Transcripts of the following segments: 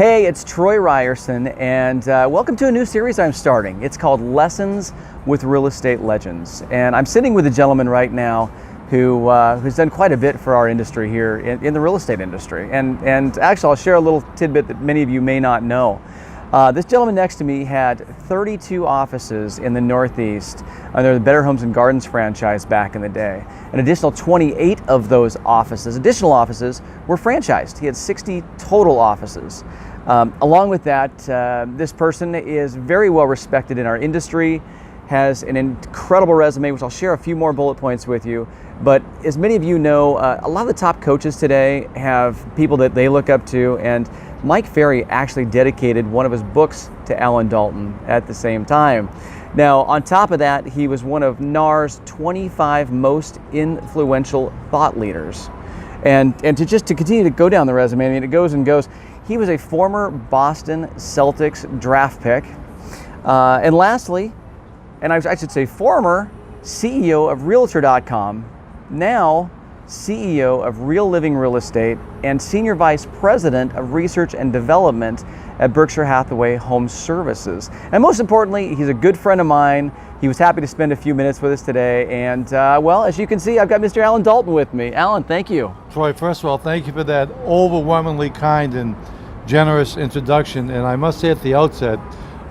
Hey, it's Troy Ryerson, and welcome to a new series I'm starting. It's called Lessons with Real Estate Legends, and I'm sitting with a gentleman right now who's done quite a bit for our industry here in the real estate industry. And actually, I'll share a little tidbit that many of you may not know. This gentleman next to me had 32 offices in the Northeast under the Better Homes and Gardens franchise back in the day. An additional 28 of those additional offices, were franchised. He had 60 total offices. Along with that, this person is very well respected in our industry, has an incredible resume, which I'll share a few more bullet points with you. But as many of you know, a lot of the top coaches today have people that they look up to, and Mike Ferry actually dedicated one of his books to Allan Dalton at the same time. Now, on top of that, he was one of NAR's 25 most influential thought leaders. And to continue to go down the resume, I mean, it goes and goes. He was a former Boston Celtics draft pick. And lastly, and I should say former CEO of Realtor.com, now CEO of Real Living Real Estate and Senior Vice President of Research and Development at Berkshire Hathaway Home Services. And most importantly, he's a good friend of mine. He was happy to spend a few minutes with us today. And well, as you can see, I've got Mr. Allan Dalton with me. Allan, thank you. Troy, first of all, thank you for that overwhelmingly kind and generous introduction. And I must say at the outset,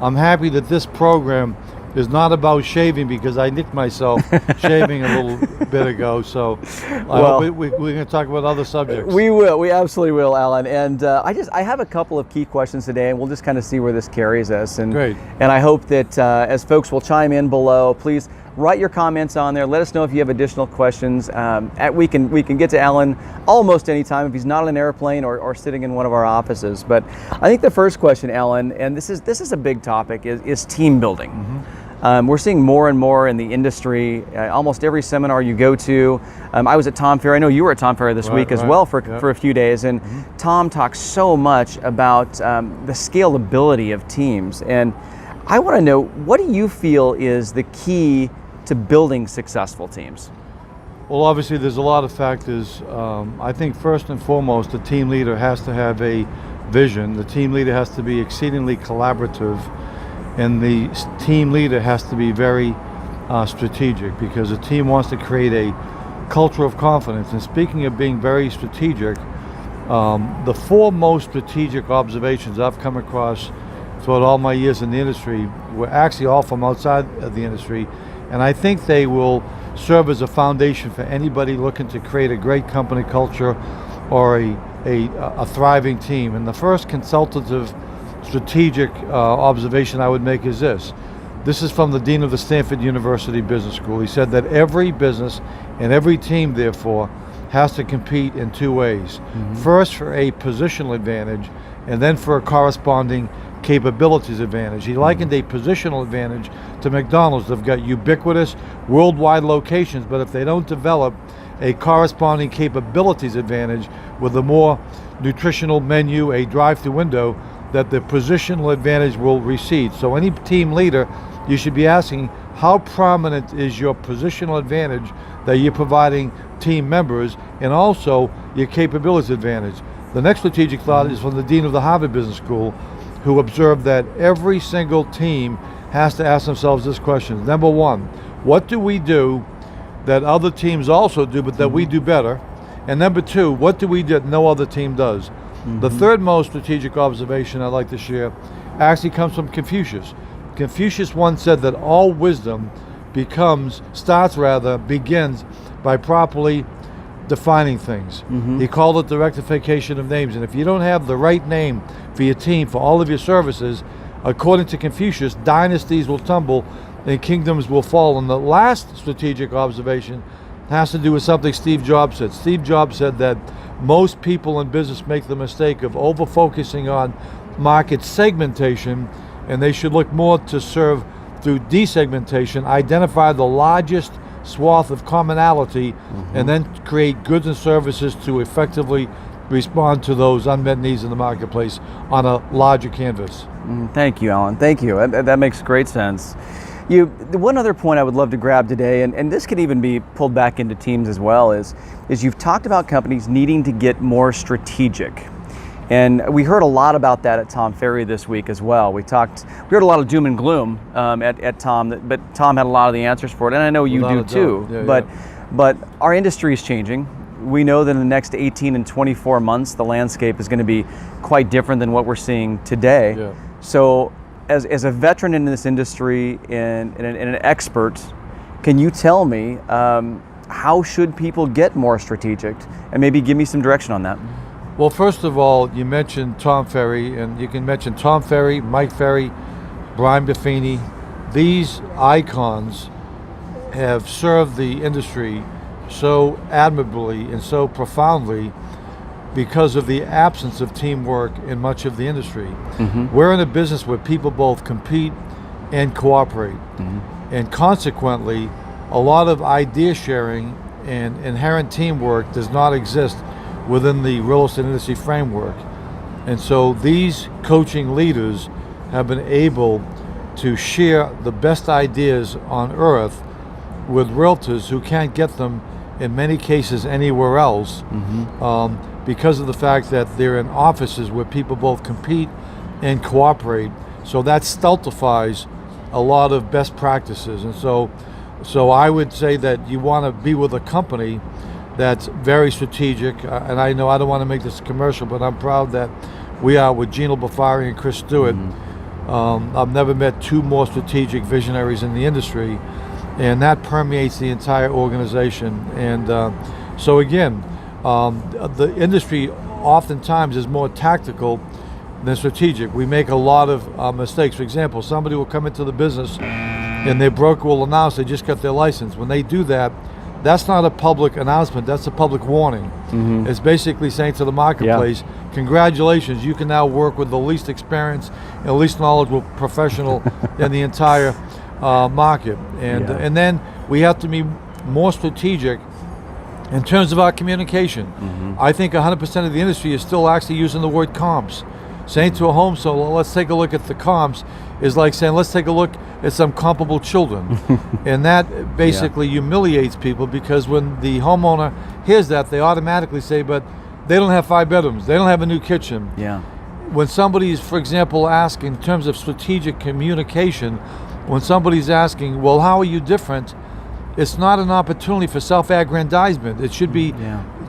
I'm happy that this program is not about shaving, because I nicked myself shaving a little bit ago. So we're going to talk about other subjects. We will. We absolutely will, Allan. And I have a couple of key questions today, and we'll just kind of see where this carries us. And, Great. And I hope that as folks will chime in below, please write your comments on there. Let us know if you have additional questions. We can get to Allan almost any time if he's not on an airplane or sitting in one of our offices. But I think the first question, Allan, and this is a big topic, is team building. Mm-hmm. We're seeing more and more in the industry. Almost every seminar you go to. I was at Tom Ferry. I know you were at Tom Ferry this week as well for a few days. And Tom talks so much about the scalability of teams. And I want to know, what do you feel is the key to building successful teams? Well, obviously there's a lot of factors. I think first and foremost, the team leader has to have a vision. The team leader has to be exceedingly collaborative. And the team leader has to be very strategic, because a team wants to create a culture of confidence. And speaking of being very strategic, the four most strategic observations I've come across throughout all my years in the industry were actually all from outside of the industry. And I think they will serve as a foundation for anybody looking to create a great company culture or a thriving team. And the first consultative strategic observation I would make is this. This is from the Dean of the Stanford University Business School. He said that every business and every team, therefore, has to compete in two ways. Mm-hmm. First, for a positional advantage, and then for a corresponding capabilities advantage. He likened a positional advantage to McDonald's. They've got ubiquitous worldwide locations, but if they don't develop a corresponding capabilities advantage with a more nutritional menu, a drive-through window, that the positional advantage will recede. So any team leader, you should be asking, how prominent is your positional advantage that you're providing team members, and also your capabilities advantage? The next strategic thought is from the Dean of the Harvard Business School, who observed that every single team has to ask themselves this question. Number one, what do we do that other teams also do, but that we do better? And number two, what do we do that no other team does? Mm-hmm. The third most strategic observation I'd like to share actually comes from Confucius. Confucius once said that all wisdom begins by properly defining things. Mm-hmm. He called it the rectification of names. And if you don't have the right name for your team, for all of your services, according to Confucius, dynasties will tumble and kingdoms will fall. And the last strategic observation has to do with something Steve Jobs said. Steve Jobs said that most people in business make the mistake of over-focusing on market segmentation, and they should look more to serve through desegmentation, identify the largest swath of commonality, and then create goods and services to effectively respond to those unmet needs in the marketplace on a larger canvas. Thank you, Allan. Thank you. That makes great sense. One other point I would love to grab today, and this could even be pulled back into teams as well, is you've talked about companies needing to get more strategic. And we heard a lot about that at Tom Ferry this week as well. We heard a lot of doom and gloom at Tom, but Tom had a lot of the answers for it, and I know you do too. Yeah, but our industry is changing. We know that in the next 18 and 24 months, the landscape is going to be quite different than what we're seeing today. Yeah. So as a veteran in this industry and an expert, can you tell me how should people get more strategic, and maybe give me some direction on that? Well, first of all, you mentioned Tom Ferry, and you can mention Tom Ferry, Mike Ferry, Brian Buffini. These icons have served the industry so admirably and so profoundly because of the absence of teamwork in much of the industry. Mm-hmm. We're in a business where people both compete and cooperate. Mm-hmm. And consequently, a lot of idea sharing and inherent teamwork does not exist within the real estate industry framework. And so these coaching leaders have been able to share the best ideas on earth with realtors who can't get them in many cases anywhere else, because of the fact that they're in offices where people both compete and cooperate. So that stultifies a lot of best practices. And so I would say that you want to be with a company that's very strategic. And I know I don't want to make this a commercial, but I'm proud that we are with Gino Bafari and Chris Stewart. I've never met two more strategic visionaries in the industry, and that permeates the entire organization. And so again, the industry oftentimes is more tactical than strategic. We make a lot of mistakes. For example, somebody will come into the business and their broker will announce they just got their license. When they do that, that's not a public announcement, that's a public warning. It's basically saying to the marketplace, congratulations, you can now work with the least experienced and least knowledgeable professional in the entire market. And then we have to be more strategic in terms of our communication. I think 100% of the industry is still actually using the word comps. Saying to a home seller, let's take a look at the comps, is like saying, let's take a look at some comparable children. And that basically humiliates people, because when the homeowner hears that, they automatically say, but they don't have 5 bedrooms, they don't have a new kitchen. When somebody's, for example, asking in terms of strategic communication, when somebody's asking, well, how are you different? It's not an opportunity for self-aggrandizement. It should be,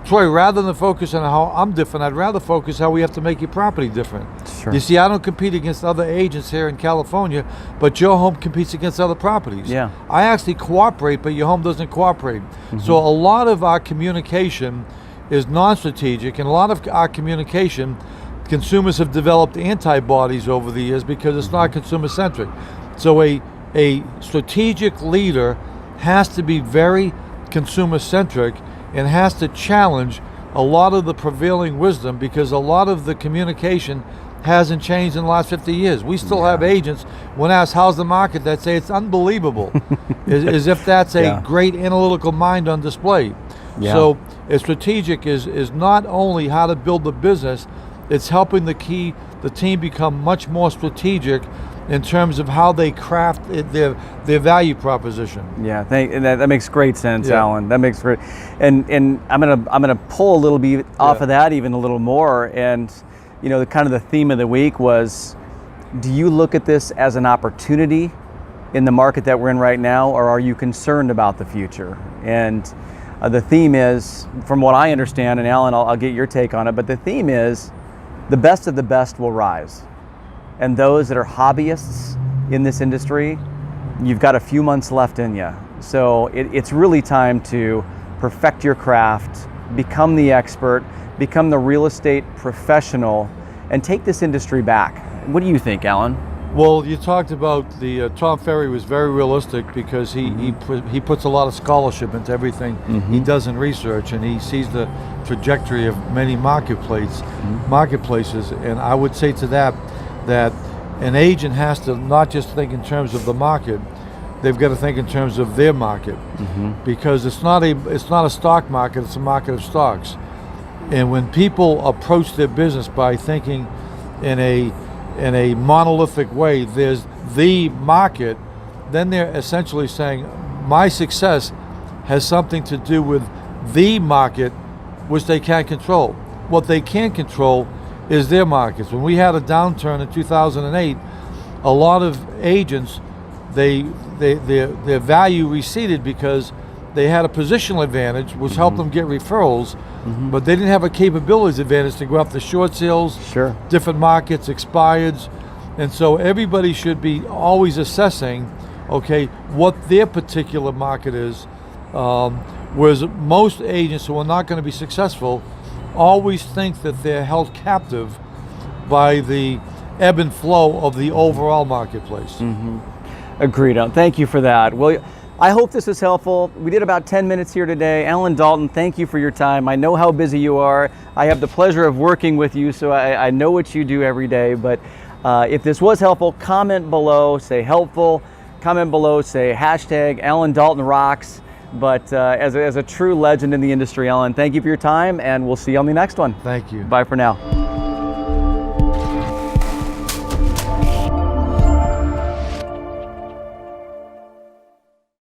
Troy, rather than focus on how I'm different, I'd rather focus how we have to make your property different. Sure. You see, I don't compete against other agents here in California, but your home competes against other properties. I actually cooperate, but your home doesn't cooperate. So a lot of our communication is non-strategic, and a lot of our communication, consumers have developed antibodies over the years because it's not consumer-centric. So a strategic leader has to be very consumer-centric and has to challenge a lot of the prevailing wisdom, because a lot of the communication hasn't changed in the last 50 years. We still have agents, when asked, how's the market, that say it's unbelievable, as if that's a great analytical mind on display. So a strategic is not only how to build the business, it's helping the team become much more strategic in terms of how they craft their value proposition. That makes great sense, Allan. That makes great, and I'm gonna pull a little bit off of that even a little more. And the kind of the theme of the week was, do you look at this as an opportunity in the market that we're in right now, or are you concerned about the future? And the theme is, from what I understand, and Allan, I'll get your take on it, but the theme is, the best of the best will rise. And those that are hobbyists in this industry, you've got a few months left in you. So it's really time to perfect your craft, become the expert, become the real estate professional, and take this industry back. What do you think, Allan? Well, you talked about the Tom Ferry was very realistic, because he puts a lot of scholarship into everything he does in research, and he sees the trajectory of many marketplaces. And I would say to that an agent has to not just think in terms of the market, they've got to think in terms of their market, because it's not a stock market, it's a market of stocks. And when people approach their business by thinking in a monolithic way, there's the market, then they're essentially saying, my success has something to do with the market, which they can't control. What they can control is their markets. When we had a downturn in 2008, a lot of agents, their value receded because they had a positional advantage, which helped them get referrals, but they didn't have a capabilities advantage to go after short sales, different markets, expireds, and so everybody should be always assessing, okay, what their particular market is, whereas most agents who are not going to be successful always think that they're held captive by the ebb and flow of the overall marketplace. Agreed. Thank you for that. Well, I hope this was helpful. We did about 10 minutes here today. Allan, Dalton, thank you for your time. I know how busy you are. I have the pleasure of working with you, so I know what you do every day. But if this was helpful, comment below, say helpful. Comment below, say hashtag Allan Dalton rocks. But as a true legend in the industry, Allan, thank you for your time, and we'll see you on the next one. Thank you. Bye for now.